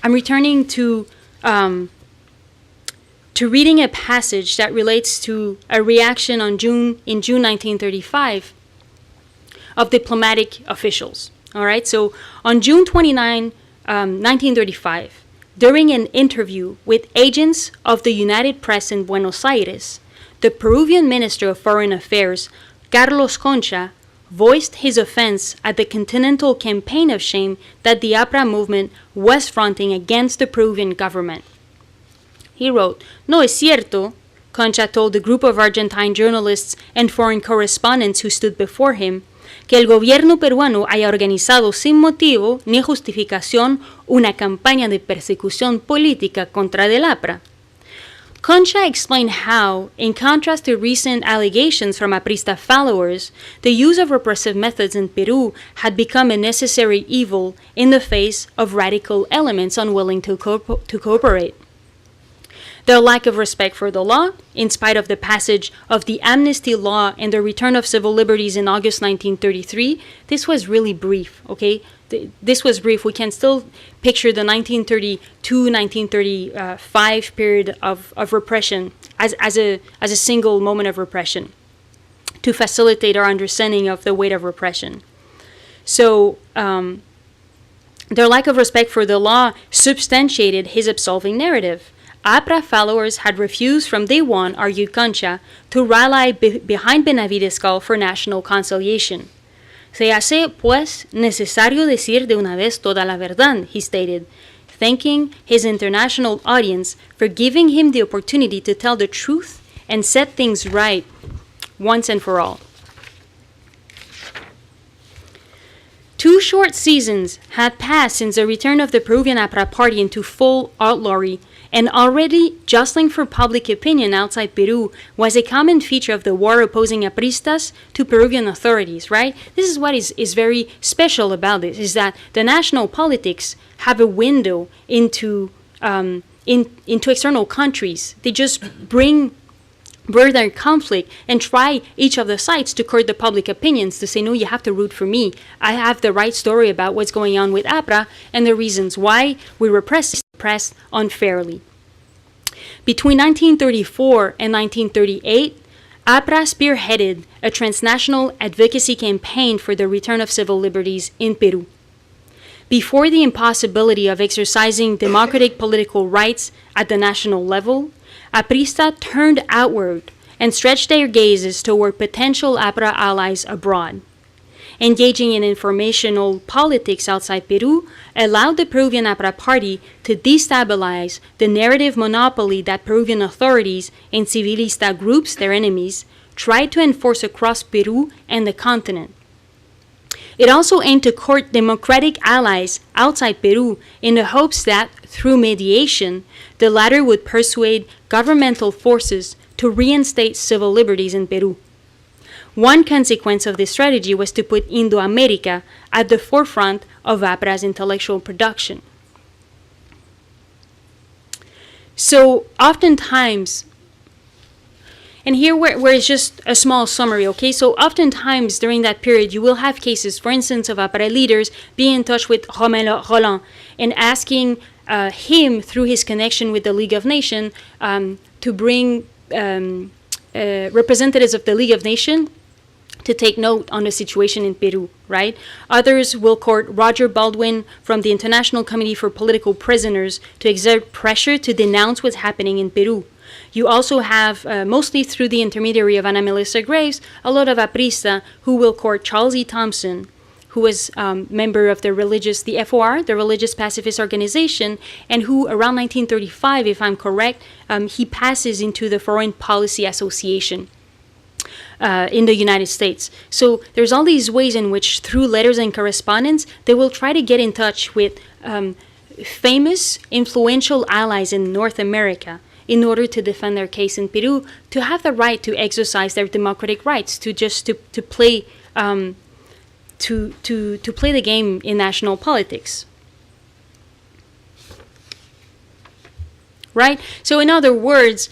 I'm returning to reading a passage that relates to a reaction in June 1935 of diplomatic officials. All right, so on June 29, 1935, during an interview with agents of the United Press in Buenos Aires, the Peruvian Minister of Foreign Affairs, Carlos Concha, voiced his offense at the continental campaign of shame that the Apra movement was fronting against the Peruvian government. He wrote, "No es cierto," Concha told the group of Argentine journalists and foreign correspondents who stood before him, que el gobierno peruano haya organizado sin motivo ni justificación una campaña de persecución política contra el Apra. Concha explained how, in contrast to recent allegations from Aprista followers, the use of repressive methods in Peru had become a necessary evil in the face of radical elements unwilling to cooperate. Their lack of respect for the law, in spite of the passage of the amnesty law and the return of civil liberties in August 1933, this was really brief, okay? This was brief. We can still picture the 1932-1935 period of repression as a single moment of repression to facilitate our understanding of the weight of repression. So their lack of respect for the law substantiated his absolving narrative. Apra followers had refused from day one, argued Concha, to rally behind Benavides' call for national conciliation. Se hace, pues, necesario decir de una vez toda la verdad, he stated, thanking his international audience for giving him the opportunity to tell the truth and set things right once and for all. 2 short seasons had passed since the return of the Peruvian Apra party into full outlawry, and already jostling for public opinion outside Peru was a common feature of the war opposing Apristas to Peruvian authorities, right? This is what is very special about this, is that the national politics have a window into external countries. They just bring their conflict and try each of the sides to court the public opinions to say, no, you have to root for me. I have the right story about what's going on with Apra and the reasons why we repressed unfairly. Between 1934 and 1938, Apra spearheaded a transnational advocacy campaign for the return of civil liberties in Peru. Before the impossibility of exercising democratic political rights at the national level, Aprista turned outward and stretched their gazes toward potential Apra allies abroad. Engaging in informational politics outside Peru allowed the Peruvian Apra party to destabilize the narrative monopoly that Peruvian authorities and civilista groups, their enemies, tried to enforce across Peru and the continent. It also aimed to court democratic allies outside Peru in the hopes that, through mediation, the latter would persuade governmental forces to reinstate civil liberties in Peru. One consequence of this strategy was to put Indo-America at the forefront of Apra's intellectual production. So oftentimes, and here where it's just a small summary, okay? So oftentimes during that period, you will have cases, for instance, of Apra leaders being in touch with Romain Rolland and asking him, through his connection with the League of Nations, to bring representatives of the League of Nations to take note on the situation in Peru, right? Others will court Roger Baldwin from the International Committee for Political Prisoners to exert pressure to denounce what's happening in Peru. You also have, mostly through the intermediary of Ana Melissa Graves, a lot of Aprista who will court Charles E. Thompson, who was member of the FOR, the Religious Pacifist Organization, and who around 1935, if I'm correct, he passes into the Foreign Policy Association in the United States. So there's all these ways in which, through letters and correspondence, they will try to get in touch with famous, influential allies in North America in order to defend their case in Peru, to have the right to exercise their democratic rights, to play to play the game in national politics. Right? So in other words,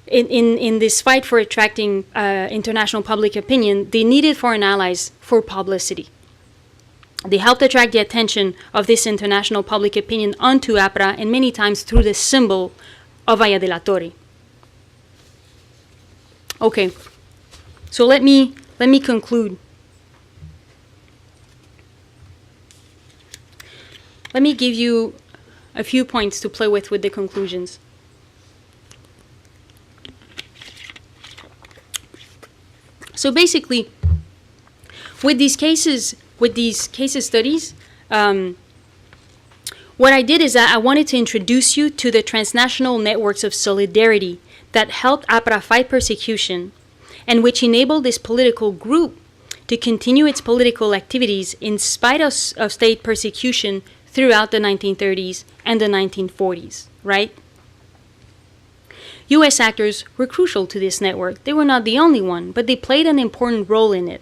in this fight for attracting international public opinion, they needed foreign allies for publicity. They helped attract the attention of this international public opinion onto Apra, and many times through the symbol of Valle de la Torre. Okay, so let me conclude. Let me give you a few points to play with the conclusions. So basically, with these case studies, what I did is that I wanted to introduce you to the transnational networks of solidarity that helped Apra fight persecution and which enabled this political group to continue its political activities in spite of state persecution throughout the 1930s and the 1940s, right? U.S. actors were crucial to this network. They were not the only one, but they played an important role in it.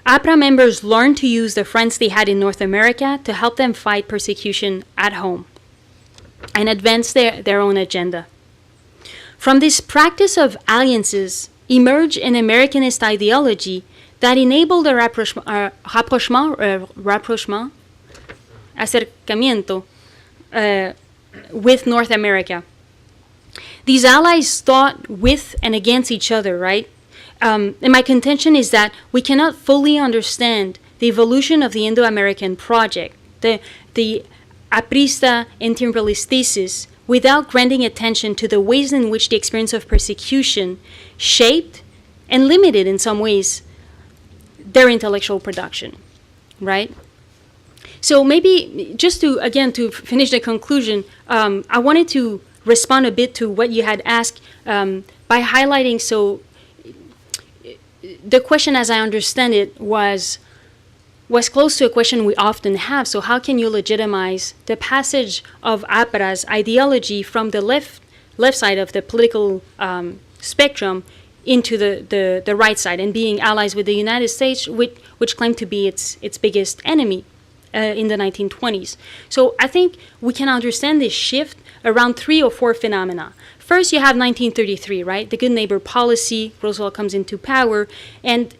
Apra members learned to use the friends they had in North America to help them fight persecution at home and advance their own agenda. From this practice of alliances emerged an Americanist ideology that enabled a acercamiento with North America. These allies thought with and against each other, right? And my contention is that we cannot fully understand the evolution of the Indo-American project, the Aprista anti-imperialist thesis, without granting attention to the ways in which the experience of persecution shaped and limited in some ways their intellectual production, right? So maybe just to finish the conclusion, I wanted to respond a bit to what you had asked by highlighting, so the question as I understand it was close to a question we often have. So how can you legitimize the passage of Apra's ideology from the left side of the political spectrum into the right side and being allies with the United States, which claimed to be its biggest enemy in the 1920s. So I think we can understand this shift around 3 or 4 phenomena. First, you have 1933, right? The good neighbor policy. Roosevelt comes into power, and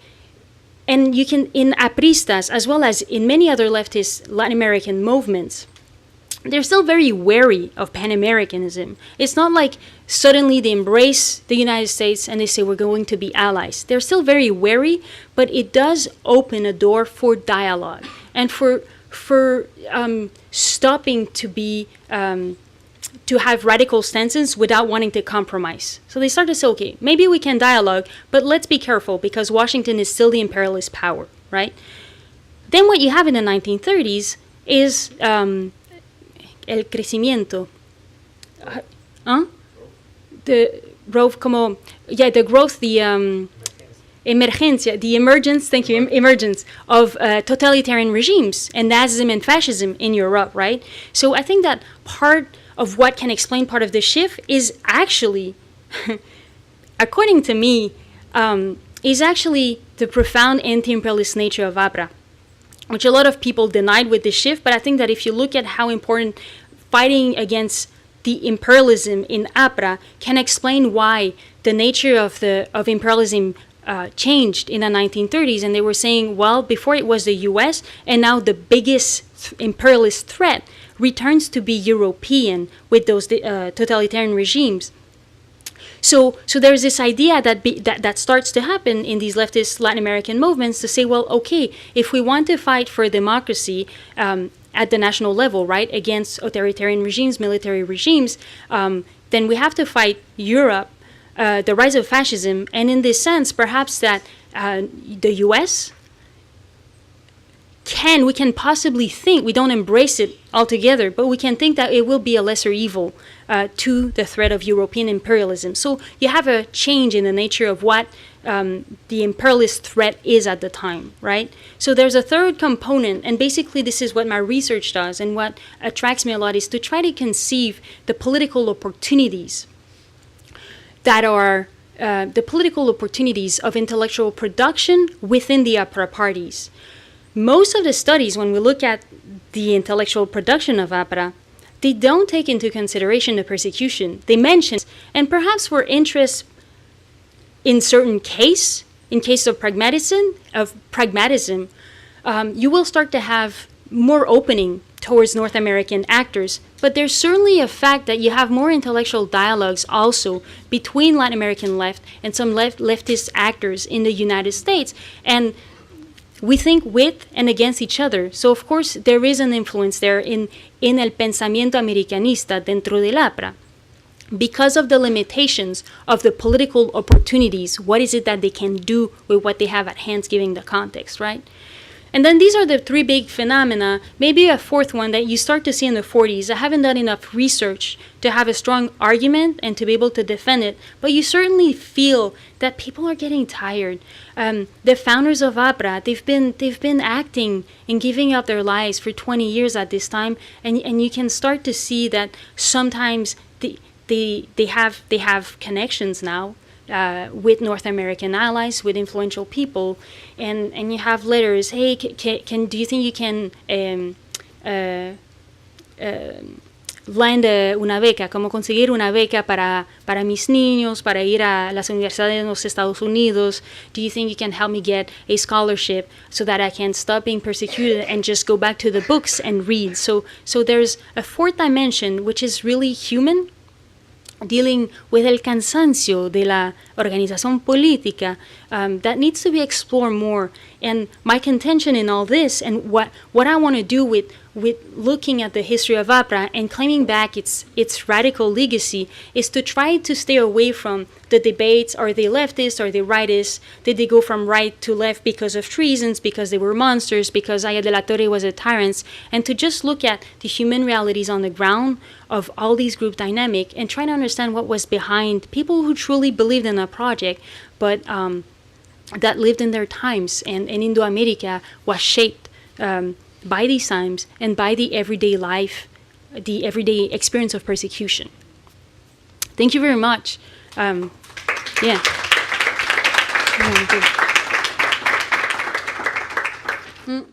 you can, in Apristas, as well as in many other leftist Latin American movements, they're still very wary of Pan-Americanism. It's not like suddenly they embrace the United States and they say we're going to be allies. They're still very wary, but it does open a door for dialogue and for stopping to be to have radical stances without wanting to compromise. So they start to say, okay, maybe we can dialogue, but let's be careful because Washington is still the imperialist power, right? Then what you have in the 1930s is el crecimiento. The growth, emergencia, the emergence, thank you, emergence of totalitarian regimes and Nazism and fascism in Europe, right? So I think that part of what can explain part of the shift is actually, according to me, is actually the profound anti-imperialist nature of Apra, which a lot of people denied with the shift, but I think that if you look at how important fighting against the imperialism in Apra can explain why the nature of imperialism changed in the 1930s, and they were saying, well, before it was the U.S., and now the biggest imperialist threat returns to be European with those totalitarian regimes. So there's this idea that starts to happen in these leftist Latin American movements to say, well, okay, if we want to fight for democracy at the national level, right, against authoritarian regimes, military regimes, then we have to fight Europe, the rise of fascism, and in this sense, perhaps that the U.S. we can possibly think, we don't embrace it altogether, but we can think that it will be a lesser evil to the threat of European imperialism. So you have a change in the nature of what the imperialist threat is at the time, right? So there's a third component, and basically this is what my research does, and what attracts me a lot is to try to conceive the political opportunities that are the political opportunities of intellectual production within the Apra parties. Most of the studies, when we look at the intellectual production of Apra, they don't take into consideration the persecution. They mention, and perhaps for interest in certain case, in case of pragmatism, you will start to have more opening towards North American actors. But there's certainly a fact that you have more intellectual dialogues also between Latin American left and some leftist actors in the United States. And we think with and against each other. So of course there is an influence there in el pensamiento americanista dentro del Apra. Because of the limitations of the political opportunities, what is it that they can do with what they have at hand, given the context, right? And then these are the three big phenomena. Maybe a fourth one that you start to see in the 40s. I haven't done enough research to have a strong argument and to be able to defend it, but you certainly feel that people are getting tired. The founders of Apra, they've been acting and giving up their lives for 20 years at this time, and you can start to see that sometimes they have connections now. With North American allies, with influential people, and you have letters. Hey, do you think you can lend una beca? ¿Cómo conseguir una beca para mis niños, para ir a las universidades en los Estados Unidos? Do you think you can help me get a scholarship so that I can stop being persecuted and just go back to the books and read? So there's a fourth dimension, which is really human, dealing with el cansancio de la organización política, that needs to be explored more. And my contention in all this, and what I want to do with looking at the history of Apra and claiming back its radical legacy, is to try to stay away from the debates. Are they leftist? Are they rightist? Did they go from right to left because of treasons, because they were monsters, because Aya de la Torre was a tyrant? And to just look at the human realities on the ground of all these group dynamic and try to understand what was behind people who truly believed in a project, but that lived in their times. And Indo-America was shaped by these times and by the everyday life, the everyday experience of persecution. Thank you very much. Yeah. Mm.